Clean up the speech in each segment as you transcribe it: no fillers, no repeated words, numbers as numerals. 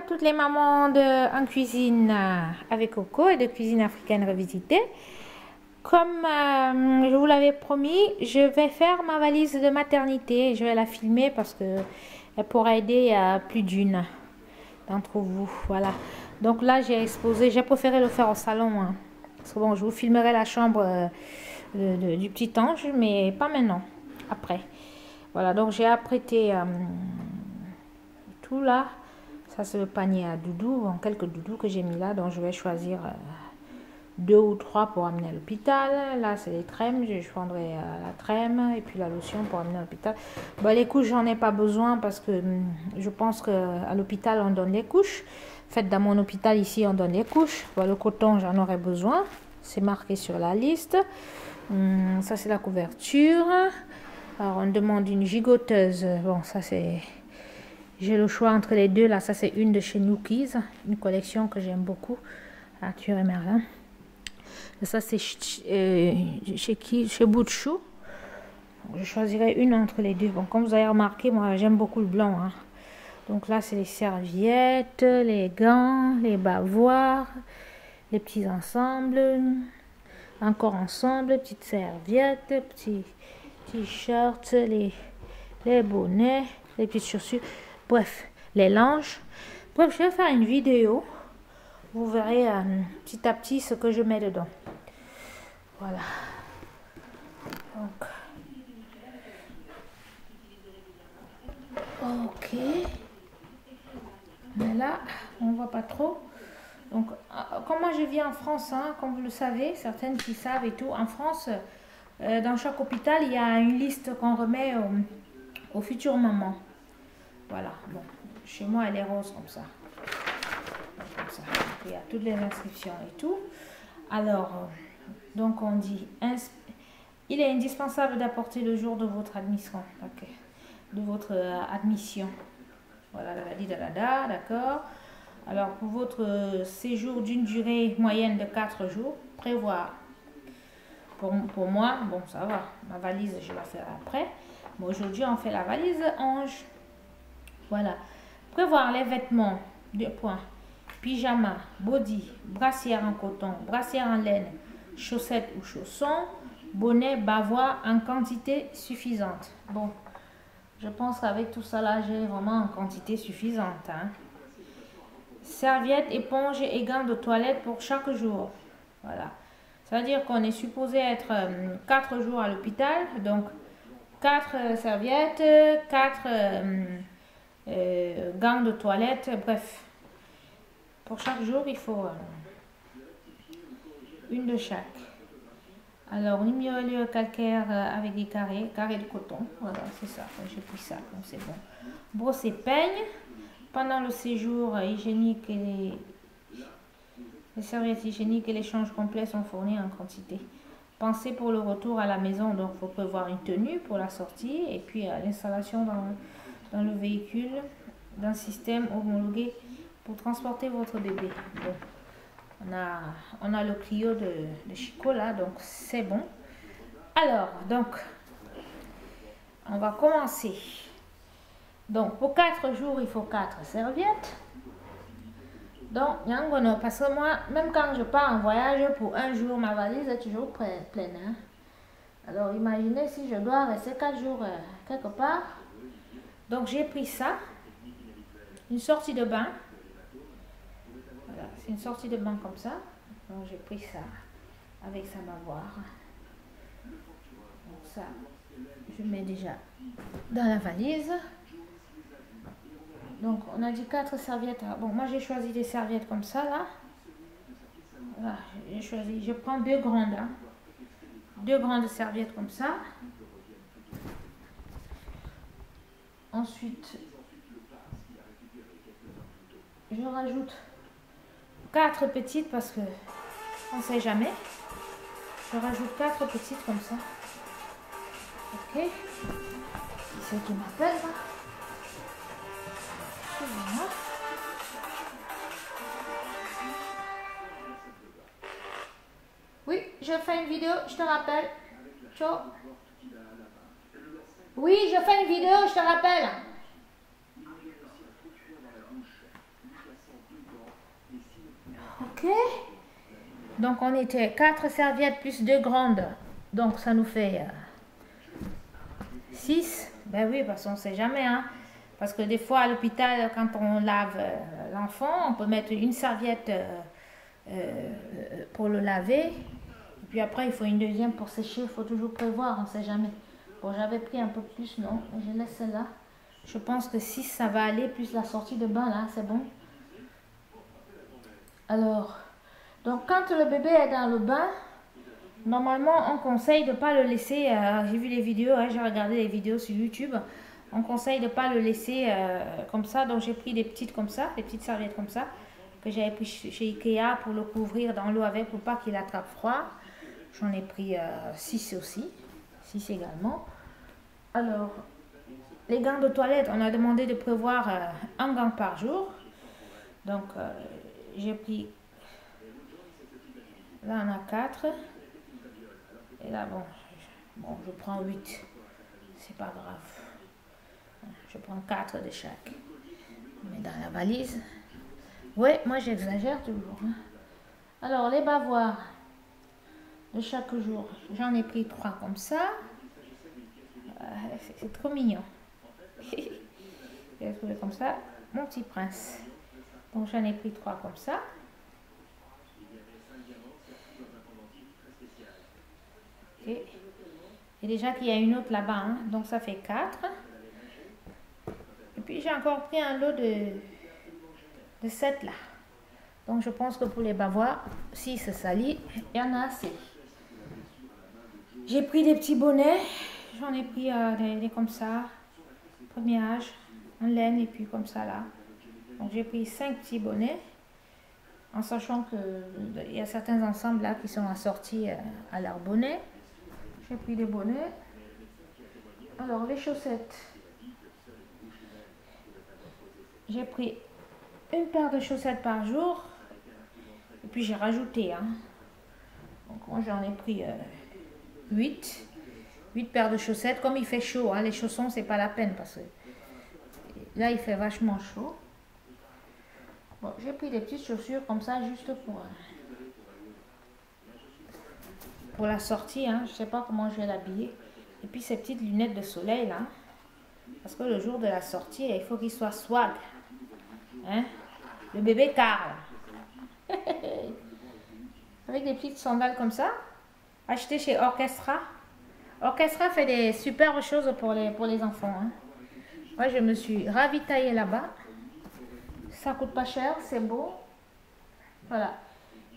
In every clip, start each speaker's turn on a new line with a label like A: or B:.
A: toutes les mamans en cuisine avec Coco et de cuisine africaine revisitée. Comme je vous l'avais promis, je vais faire ma valise de maternité. Je vais la filmer parce que elle pourra aider plus d'une d'entre vous. Voilà. Donc là, j'ai exposé. J'ai préféré le faire au salon. Hein. Parce que bon, je vous filmerai la chambre du petit ange, mais pas maintenant. Après. Voilà. Donc j'ai apprêté tout là. Ça, c'est le panier à doudou. Bon, quelques doudous que j'ai mis là. Donc je vais choisir 2 ou 3 pour amener à l'hôpital. Là, c'est les trèmes. Je prendrai la trème et puis la lotion pour amener à l'hôpital. Bon, les couches, j'en ai pas besoin parce que je pense qu'à l'hôpital, on donne les couches. En fait, dans mon hôpital, ici, on donne les couches. Bon, le coton, j'en aurai besoin. C'est marqué sur la liste. Ça, c'est la couverture. Alors, on demande une gigoteuse. Bon, ça, c'est... J'ai le choix entre les deux. Là, ça, c'est une de chez Nookies. Une collection que j'aime beaucoup. Arthur et Merlin. Ça, c'est chez qui? Chez Bouchou. Je choisirai une entre les deux. Bon, comme vous avez remarqué, moi, j'aime beaucoup le blanc. Hein. Donc là, c'est les serviettes, les gants, les bavoirs, les petits ensembles. Encore ensemble, petites serviettes, petits t-shirts, les bonnets, les petites chaussures. Bref, les linges. Bref, je vais faire une vidéo. Vous verrez petit à petit ce que je mets dedans. Voilà. Donc. Ok. Mais là, on ne voit pas trop. Donc, comme moi je vis en France, hein, comme vous le savez, certaines qui savent et tout, en France, dans chaque hôpital, il y a une liste qu'on remet aux futures mamans. Voilà. Bon, chez moi, elle est rose comme ça. Comme ça. Il y a toutes les inscriptions et tout. Alors, donc on dit, il est indispensable d'apporter le jour de votre admission. Okay. De votre admission. Voilà, d'accord. Alors, pour votre séjour d'une durée moyenne de 4 jours, prévoir. Pour moi, bon, ça va. Ma valise, je la ferai après. Mais aujourd'hui, on fait la valise ange. Voilà. Prévoir les vêtements, 2 points. Pyjama, body, brassière en coton, brassière en laine, chaussettes ou chaussons, bonnet, bavois en quantité suffisante. Bon, je pense qu'avec tout ça là, j'ai vraiment en quantité suffisante. Hein. Serviettes, éponges et gants de toilette pour chaque jour. Voilà. Ça veut dire qu'on est supposé être 4 jours à l'hôpital. Donc, 4 serviettes, 4 gants de toilette. Bref, pour chaque jour, il faut une de chaque. Alors, ligne calcaire avec des carrés de coton. Voilà, c'est ça. J'ai pris ça, donc c'est bon. Brosse et peigne. Pendant le séjour hygiénique, les serviettes hygiéniques et l'échange complet sont fournis en quantité. Pensez pour le retour à la maison, donc il faut prévoir une tenue pour la sortie et puis l'installation dans le véhicule d'un système homologué pour transporter votre bébé. Bon, on a le Clio de Chico là, donc c'est bon. Alors, donc, on va commencer. Donc, pour 4 jours, il faut 4 serviettes. Donc, parce que moi, même quand je pars en voyage, pour 1 jour, ma valise est toujours pleine. Hein? Alors, imaginez si je dois rester 4 jours quelque part. Donc, j'ai pris ça. Une sortie de bain. Voilà, c'est une sortie de bain comme ça. Donc, j'ai pris ça avec sa bavoir. Donc, ça, je mets déjà dans la valise. Donc, on a dit 4 serviettes. Bon, moi, j'ai choisi des serviettes comme ça, là. Voilà, j'ai choisi. Je prends 2 grandes. Hein. 2 grandes serviettes comme ça. Ensuite, je rajoute 4 petites parce que on ne sait jamais. Je rajoute 4 petites comme ça. Ok. C'est qui m'appelle, là. Oui, je fais une vidéo, je te rappelle. Ciao. Oui, je fais une vidéo, je te rappelle. Donc on était 4 serviettes plus 2 grandes. Donc ça nous fait 6. Ben oui, parce qu'on ne sait jamais. Hein. Parce que des fois à l'hôpital, quand on lave l'enfant, on peut mettre une serviette pour le laver. Et puis après, il faut une deuxième pour sécher. Il faut toujours prévoir, on ne sait jamais. Bon, j'avais pris un peu plus, non. Je laisse celle-là. Je pense que 6, ça va aller, plus la sortie de bain, là, c'est bon. Alors, donc quand le bébé est dans le bain, normalement, on conseille de ne pas le laisser, j'ai vu les vidéos, hein, j'ai regardé les vidéos sur YouTube, on conseille de ne pas le laisser comme ça, donc j'ai pris des petites comme ça, des petites serviettes comme ça, que j'avais pris chez Ikea pour le couvrir dans l'eau avec, pour pas qu'il attrape froid. J'en ai pris 6 aussi, 6 également. Alors, les gants de toilette, on a demandé de prévoir un gant par jour. Donc, j'ai pris, là on a 4. Et là, bon, je prends 8. C'est pas grave. Je prends 4 de chaque. Mais dans la valise. Oui, moi j'exagère toujours. Hein. Alors, les bavoirs de chaque jour. J'en ai pris 3 comme ça. C'est trop mignon. J'ai trouvé comme ça. Mon petit prince. Donc, j'en ai pris 3 comme ça. Okay. Et déjà qu'il y a une autre là-bas, hein, donc ça fait 4. Et puis j'ai encore pris un lot de 7 là. Donc je pense que pour les bavoirs, si ça salit, il y en a assez. J'ai pris des petits bonnets. J'en ai pris des comme ça. Premier âge, en laine et puis comme ça là. Donc j'ai pris 5 petits bonnets. En sachant qu'il y a certains ensembles là qui sont assortis à leur bonnet. J'ai pris des bonnets. Alors, les chaussettes. J'ai pris une paire de chaussettes par jour. Et puis, j'ai rajouté. Hein. Donc, moi, j'en ai pris 8. 8 paires de chaussettes. Comme il fait chaud, hein, les chaussons, c'est pas la peine. Parce que là, il fait vachement chaud. Bon, j'ai pris des petites chaussures comme ça, juste pour la sortie, hein. Je ne sais pas comment je vais l'habiller. Et puis ces petites lunettes de soleil là. Parce que le jour de la sortie, il faut qu'il soit swag. Hein? Le bébé Carl. Avec des petites sandales comme ça. Achetées chez Orchestra. Orchestra fait des superbes choses pour les enfants. Hein. Moi, je me suis ravitaillée là-bas. Ça coûte pas cher, c'est beau. Voilà.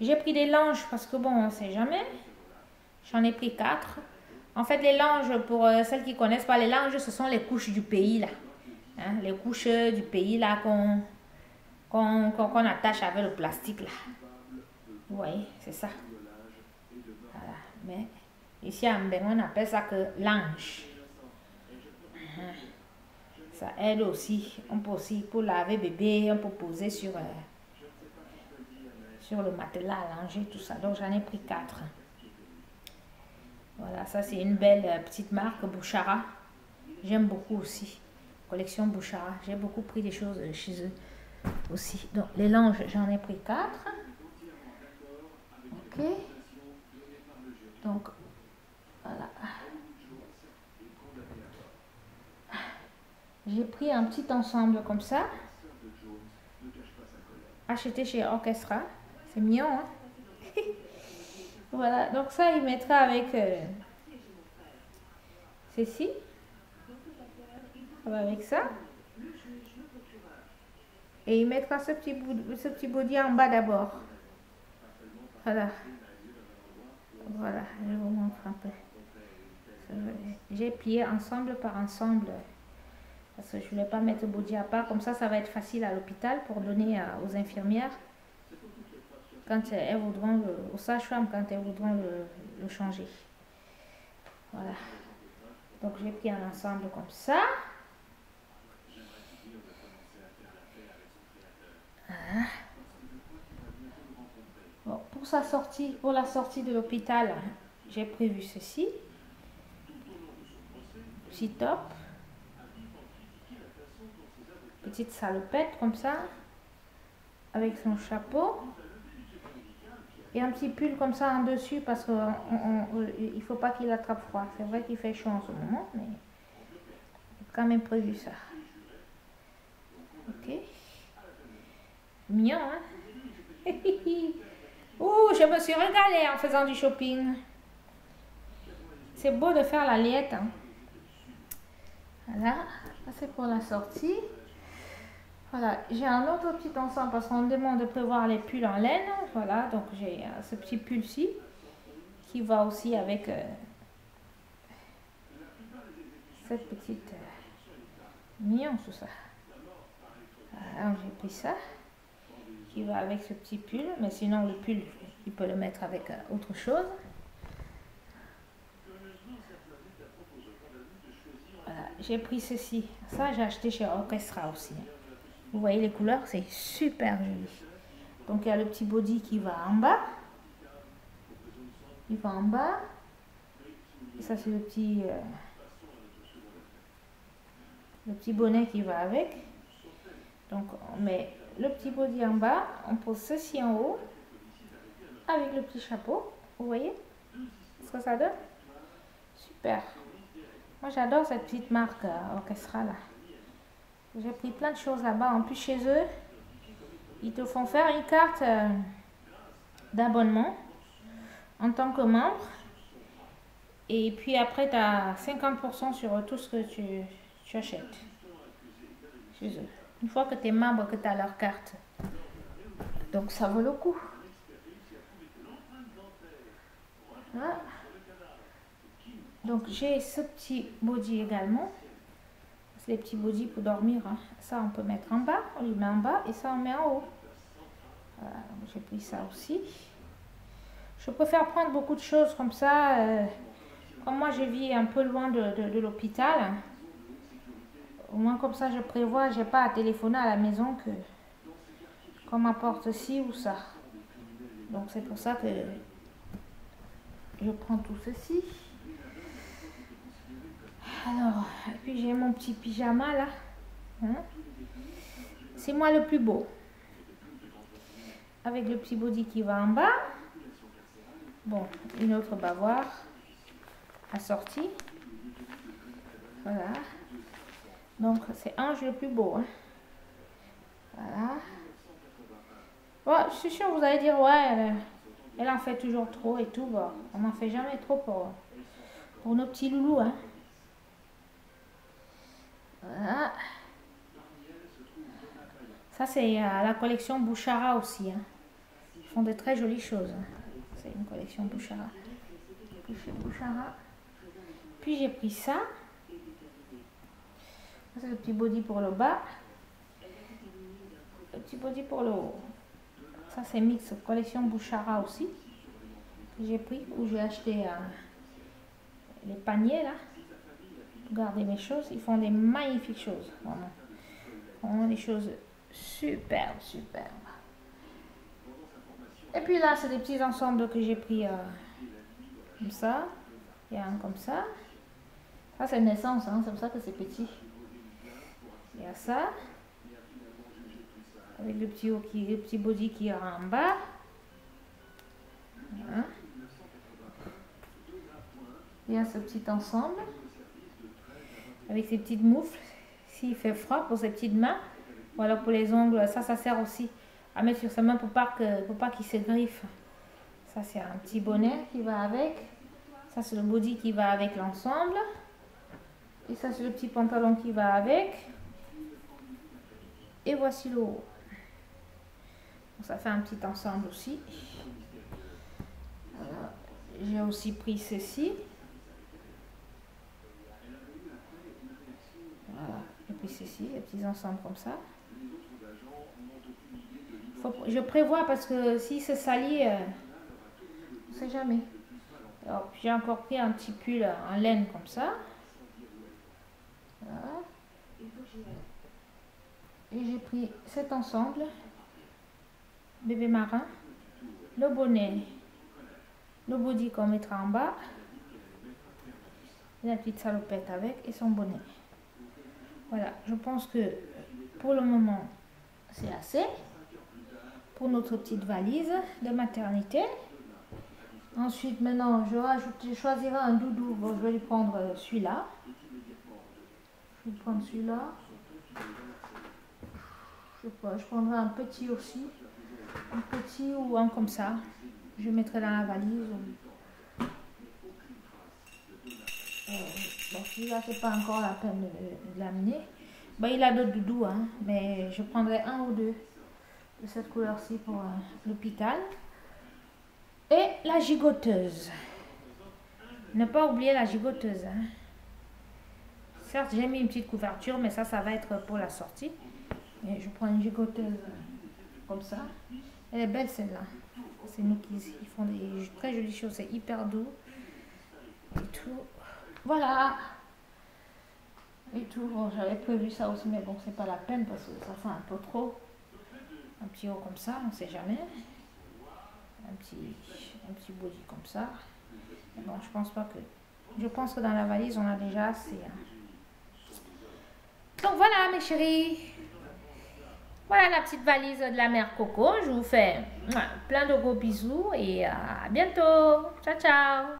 A: J'ai pris des langes parce que bon, on ne sait jamais. J'en ai pris 4. En fait, les langes, pour celles qui ne connaissent pas, les langes, ce sont les couches du pays, là. Hein, les couches du pays, là, qu'on attache avec le plastique, là. Vous voyez, c'est ça. Voilà. Mais ici, à Mbeng, on appelle ça que lange. Ça aide aussi. On peut aussi, pour laver bébé, on peut poser sur le matelas, langer, tout ça. Donc, j'en ai pris 4. Voilà, ça c'est une belle petite marque, Bouchara. J'aime beaucoup aussi. Collection Bouchara. J'ai beaucoup pris des choses chez eux aussi. Donc les langes, j'en ai pris 4. Ok. Donc, voilà. J'ai pris un petit ensemble comme ça. Acheté chez Orchestra. C'est mignon, hein? Voilà, donc ça, il mettra avec ceci. Ça va avec ça. Et il mettra ce petit body en bas d'abord. Voilà. Voilà, je vous montre un peu. J'ai plié ensemble par ensemble. Parce que je ne voulais pas mettre le body à part. Comme ça, ça va être facile à l'hôpital pour donner aux infirmières. Quand elles voudront, aux sages-femmes, quand elles voudront le changer. Voilà. Donc j'ai pris un ensemble comme ça. Voilà. Bon, pour la sortie de l'hôpital, j'ai prévu ceci. Petit top. Petite salopette comme ça. Avec son chapeau. Et un petit pull comme ça en dessus parce qu'il ne faut pas qu'il attrape froid. C'est vrai qu'il fait chaud en ce moment, mais j'ai quand même prévu ça. Ok. Mignon, hein? Ouh, je me suis régalée en faisant du shopping. C'est beau de faire la liette, hein? Voilà, ça c'est pour la sortie. Voilà, j'ai un autre petit ensemble parce qu'on me demande de prévoir les pulls en laine. Voilà, donc j'ai ce petit pull-ci qui va aussi avec cette petite mignon tout ça. Voilà, j'ai pris ça qui va avec ce petit pull, mais sinon le pull, il peut le mettre avec autre chose. Voilà, j'ai pris ceci. Ça, j'ai acheté chez Orchestra aussi. Vous voyez les couleurs, c'est super joli. Donc il y a le petit body qui va en bas. Il va en bas. Et ça c'est le petit bonnet qui va avec. Donc on met le petit body en bas. On pose ceci en haut. Avec le petit chapeau. Vous voyez ce que ça donne? Super. Moi j'adore cette petite marque Orchestra là. J'ai pris plein de choses là-bas. En plus chez eux, ils te font faire une carte d'abonnement en tant que membre. Et puis après, tu as 50% sur tout ce que tu achètes chez eux. Une fois que tu es membre, que tu as leur carte. Donc ça vaut le coup. Voilà. Donc j'ai ce petit body également. C'est les petits body pour dormir. Hein. Ça, on peut mettre en bas. On le met en bas et ça, on met en haut. Voilà, j'ai pris ça aussi. Je préfère prendre beaucoup de choses comme ça. Comme moi, je vis un peu loin de l'hôpital. Au moins comme ça, je prévois. J'ai pas à téléphoner à la maison qu'on m'apporte ci ou ça. Donc c'est pour ça que je prends tout ceci. Alors, et puis j'ai mon petit pyjama là. Hein? C'est moi le plus beau. Avec le petit body qui va en bas. Bon, une autre bavoir assortie. Voilà. Donc c'est Ange le plus beau. Hein? Voilà. Ouais, je suis sûre vous allez dire ouais, elle en fait toujours trop et tout. Bon, on n'en fait jamais trop pour nos petits loulous. Hein? Voilà. Ça c'est la collection Bouchara aussi. Hein. Ils font de très jolies choses. Hein. C'est une collection Bouchara. Bouchara. Puis j'ai pris ça. C'est le petit body pour le bas. Le petit body pour le haut. Ça c'est mix collection Bouchara aussi. J'ai pris où j'ai acheté les paniers là. Pour garder mes choses. Ils font des magnifiques choses. Vraiment. Vraiment des choses super. Et puis là c'est des petits ensembles que j'ai pris comme ça. Il y a un comme ça. Ça c'est naissance, hein, c'est pour ça que c'est petit. Il y a ça. Avec le petit body qui est en bas. Voilà. Il y a ce petit ensemble. Avec ces petites moufles. S'il fait froid pour ses petites mains. Ou alors pour les ongles. Ça sert aussi à mettre sur sa main pour pas qu'il se griffe. Ça c'est un petit bonnet qui va avec. Ça c'est le body qui va avec l'ensemble. Et ça c'est le petit pantalon qui va avec. Et voici le haut. Donc, ça fait un petit ensemble aussi. Voilà. J'ai aussi pris ceci. Voilà. J'ai pris ceci, les petits ensembles comme ça. Je prévois parce que si c'est sali, on ne sait jamais. Alors, j'ai encore pris un petit pull en laine comme ça. Voilà. Et j'ai pris cet ensemble, bébé marin, le bonnet, le body qu'on mettra en bas, et la petite salopette avec et son bonnet. Voilà, je pense que pour le moment c'est assez. pour notre petite valise de maternité. Ensuite, maintenant, je choisirai un doudou. Bon, je vais lui prendre celui-là. Je vais prendre celui-là. Je sais pas, je prendrai un petit aussi. Un petit ou un comme ça. Je mettrai dans la valise. Bon, celui-là, c'est pas encore la peine de l'amener. Bah, il a d'autres doudous, hein, mais je prendrai un ou deux de cette couleur-ci pour l'hôpital. Et la gigoteuse. Ne pas oublier la gigoteuse. Hein. Certes, j'ai mis une petite couverture, mais ça va être pour la sortie. Et je prends une gigoteuse comme ça. Elle est belle celle-là. C'est nous qui font des très jolies choses. C'est hyper doux. Et tout. Voilà. Et tout. Bon, j'avais prévu ça aussi, mais bon, c'est pas la peine parce que ça fait un peu trop. Un petit haut comme ça, on ne sait jamais. Un petit body comme ça. Bon, je pense pas que... Je pense que dans la valise, on a déjà assez. Hein. Donc voilà, mes chéris. Voilà la petite valise de la mère Coco. Je vous fais plein de gros bisous et à bientôt. Ciao, ciao.